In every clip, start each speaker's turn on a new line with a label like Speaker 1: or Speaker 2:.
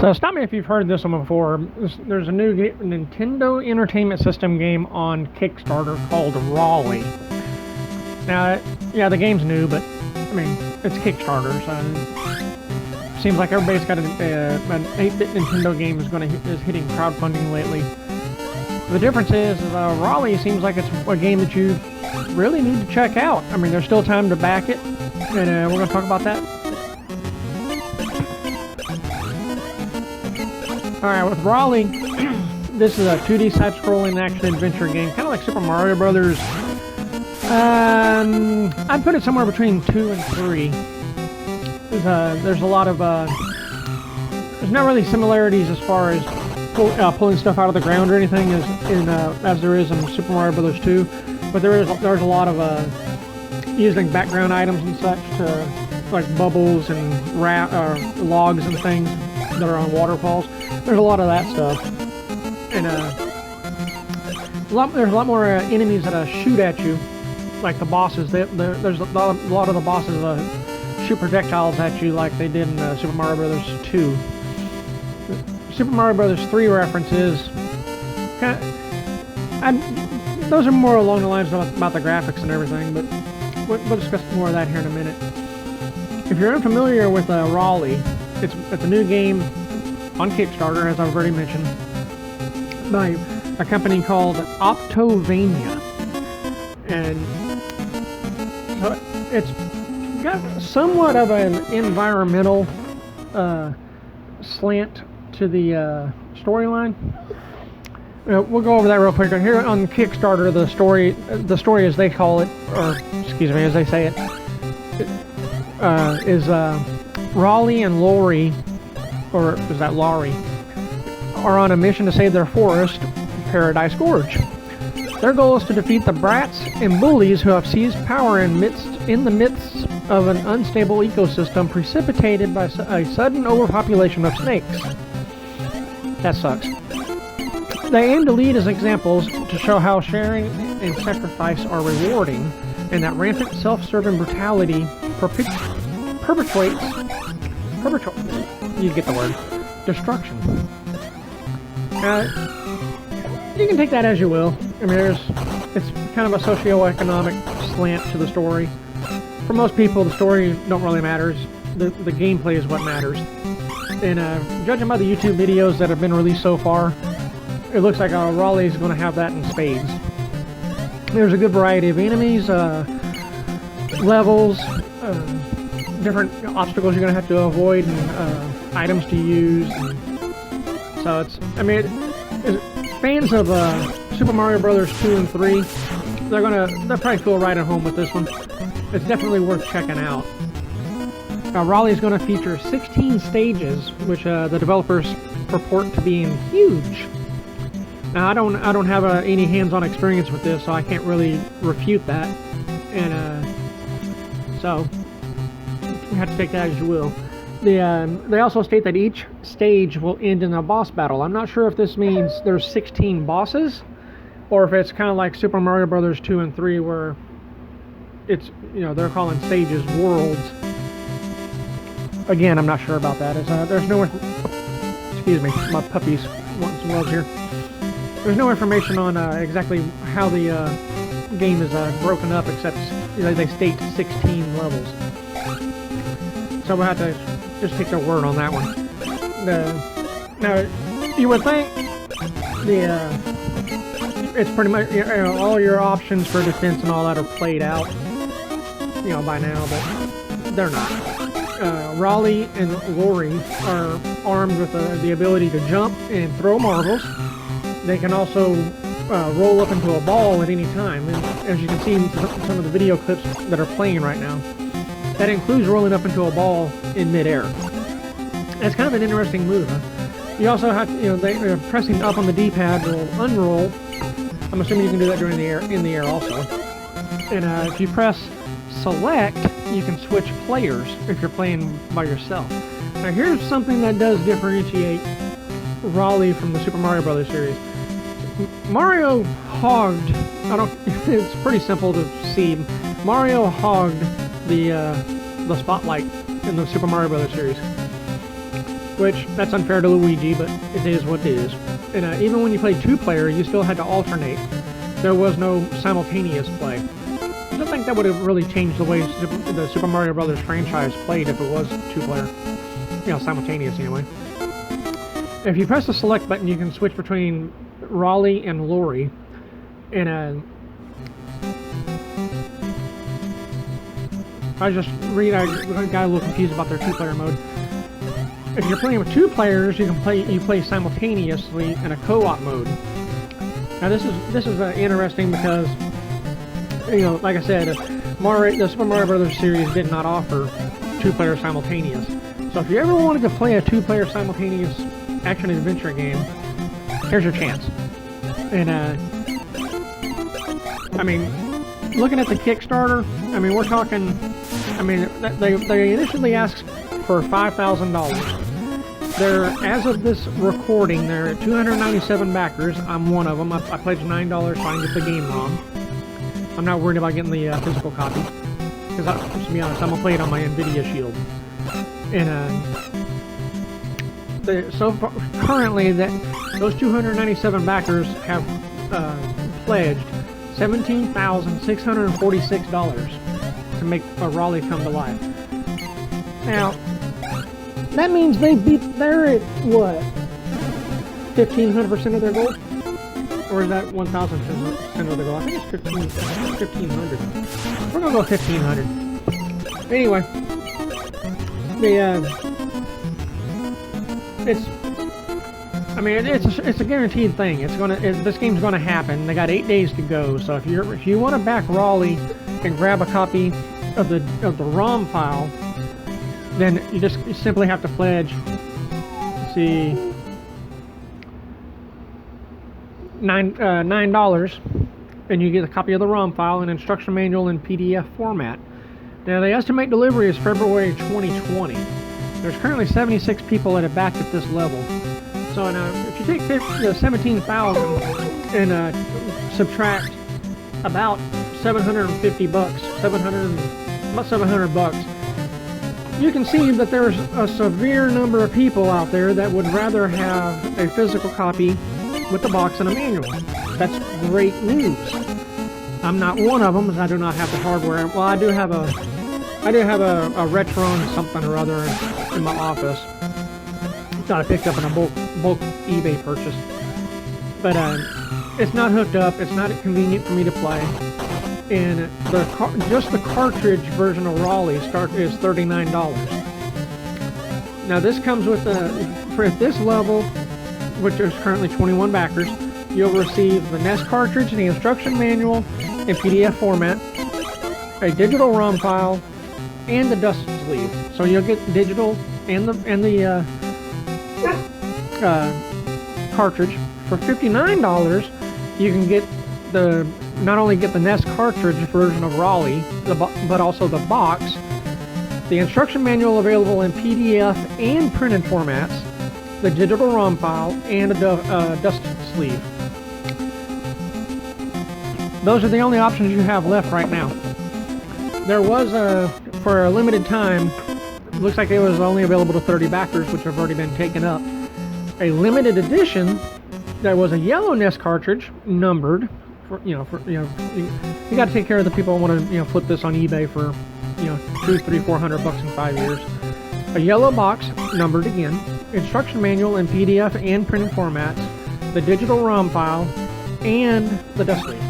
Speaker 1: So stop me if you've heard this one before. There's a new Nintendo Entertainment System game on Kickstarter called Rollie. Now, yeah, the game's new, but I mean, it's Kickstarter, so seems like everybody's got an 8-bit Nintendo game is hitting crowdfunding lately. The difference is Rollie seems like it's a game that you really need to check out. I mean, there's still time to back it, and we're going to talk about that. Alright, with Rollie, this is a 2D side-scrolling action-adventure game, kind of like Super Mario Brothers. I'd put it somewhere between 2 and 3. There's a lot of, there's not really similarities as far as pulling stuff out of the ground or anything as there is in Super Mario Brothers 2, but there's a lot of using background items and such to, like bubbles and logs and things that are on waterfalls. There's a lot of that stuff, and there's a lot more enemies that shoot at you, like the bosses. There's a lot of the bosses shoot projectiles at you like they did in Super Mario Brothers 2. Super Mario Brothers 3 references, those are more along the lines about the graphics and everything, but we'll discuss more of that here in a minute. If you're unfamiliar with Rollie, it's a new game on Kickstarter, as I've already mentioned, by a company called Optovania, and so it's got somewhat of an environmental slant to the storyline. We'll go over that real quick. Here on Kickstarter, the story as they call it, or excuse me, as they say it, is Rollie and Laurie, or is that Laurie, are on a mission to save their forest, Paradise Gorge. Their goal is to defeat the brats and bullies who have seized power in the midst of an unstable ecosystem precipitated by a sudden overpopulation of snakes. That sucks. They aim to lead as examples to show how sharing and sacrifice are rewarding, and that rampant self-serving brutality perpetuates, you get the word, destruction. You can take that as you will. I mean, it's kind of a socio-economic slant to the story. For most people, the story don't really matters. The gameplay is what matters. And judging by the YouTube videos that have been released so far, it looks like Rollie is going to have that in spades. There's a good variety of enemies, levels, different obstacles you're going to have to avoid, and items to use. So it's, I mean, fans of Super Mario Brothers 2 and 3, they'll probably feel right at home with this one. It's definitely worth checking out. Rollie is going to feature 16 stages, which the developers purport to be huge. Now, I don't have any hands-on experience with this, so I can't really refute that. And so you have to take that as you will. They also state that each stage will end in a boss battle. I'm not sure if this means there's 16 bosses, or if it's kind of like Super Mario Brothers 2 and 3, where it's, they're calling stages worlds. Again, I'm not sure about that. There's no, excuse me, my puppy's wanting some love here. There's no information on exactly how the game is broken up, except they state 16 levels. So we'll have to just take their word on that one. Now, you would think it's pretty much all your options for defense and all that are played out, by now, but they're not. Rollie and Laurie are armed with the ability to jump and throw marbles. They can also roll up into a ball at any time, and as you can see in some of the video clips that are playing right now, that includes rolling up into a ball in midair. It's kind of an interesting move. Huh? You also have to, pressing up on the D-pad will unroll. I'm assuming you can do that in the air also. And if you press select, you can switch players if you're playing by yourself. Now here's something that does differentiate Rollie from the Super Mario Brothers series. Mario hogged, it's pretty simple to see, Mario hogged the spotlight in the Super Mario Brothers series. which that's unfair to Luigi, but it is what it is. And even when you played 2-player, you still had to alternate. There was no simultaneous play. I don't think that would have really changed the way the Super Mario Brothers franchise played if it was 2-player. You know, simultaneous anyway. If you press the select button, you can switch between Rollie and Laurie. And I got a little confused about their 2-player mode. If you're playing with 2 players, you play simultaneously in a co-op mode. Now this is interesting because, you know, like I said, the Super Mario Brothers series did not offer 2-player simultaneous. So if you ever wanted to play a 2-player simultaneous action-adventure game, here's your chance. And, I mean, looking at the Kickstarter, I mean, we're talking, I mean, they initially asked for $5,000. As of this recording, they're at 297 backers. I'm one of them. I pledged $9 so I can get the game ROM. I'm not worried about getting the physical copy. Because, to be honest, I'm going to play it on my NVIDIA Shield. And, so far, currently, those 297 backers have pledged $17,646 to make a Rollie come to life. Now, that means they're at what? 1,500% of their goal? Or is that 1,000% of their goal? I think it's 1,500. We're gonna go 1,500. Anyway, it's a guaranteed thing. This game's gonna happen. They got 8 days to go. So if you want to back Rollie and grab a copy of the ROM file, then you simply have to pledge, $9, and you get a copy of the ROM file and instruction manual in PDF format. Now, they estimate delivery is February 2020. There's currently 76 people that have backed at this level. So now, if you take 17,000 and subtract about $750, about $700. You can see that there's a severe number of people out there that would rather have a physical copy with the box and a manual. That's great news. I'm not one of them, as I do not have the hardware. Well, I do have a Retron something or other in my office that I picked up in a bulk eBay purchase. But it's not hooked up. It's not convenient for me to play. And just the cartridge version of Rollie is $39. Now this comes with for this level, which is currently 21 backers, you'll receive the NES cartridge, the instruction manual in PDF format, a digital ROM file, and the dust sleeve. So you'll get digital and the cartridge. For $59, you can get not only get the NES cartridge version of Rollie, but also the box, the instruction manual available in PDF and printed formats, the digital ROM file, and a dust sleeve. Those are the only options you have left right now. There was for a limited time, it looks like it was only available to 30 backers, which have already been taken up, a limited edition that was a yellow NES cartridge, numbered. You got to take care of the people who want to flip this on eBay for $200, $300, $400 in 5 years. A yellow box, numbered again, instruction manual in PDF and printed formats, the digital ROM file, and the dust sleeve.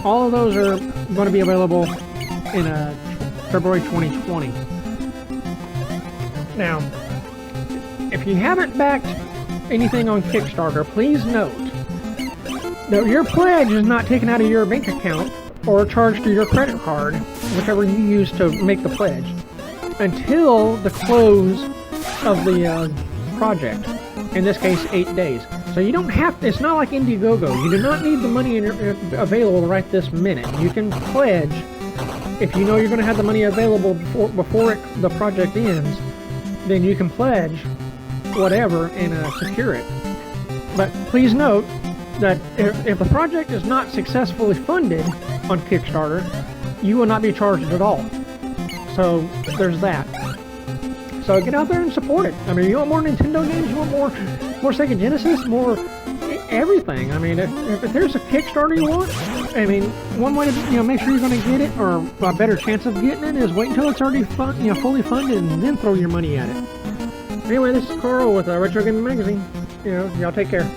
Speaker 1: All of those are going to be available in February 2020. Now, if you haven't backed anything on Kickstarter, please note that your pledge is not taken out of your bank account or charged to your credit card, whichever you use to make the pledge, until the close of the project. In this case, 8 days. So you don't have to, it's not like Indiegogo. You do not need the money available right this minute. You can pledge if you know you're going to have the money available before the project ends. Then you can pledge whatever and secure it. But please note that if the project is not successfully funded on Kickstarter, you will not be charged at all. So there's that. So get out there and support it. I mean, you want more Nintendo games? You want more Sega Genesis? More everything. I mean, if there's a Kickstarter you want, I mean, one way to make sure you're going to get it, or a better chance of getting it, is wait until it's already fully funded and then throw your money at it. Anyway, this is Carl with Retro Gaming Magazine. Y'all take care.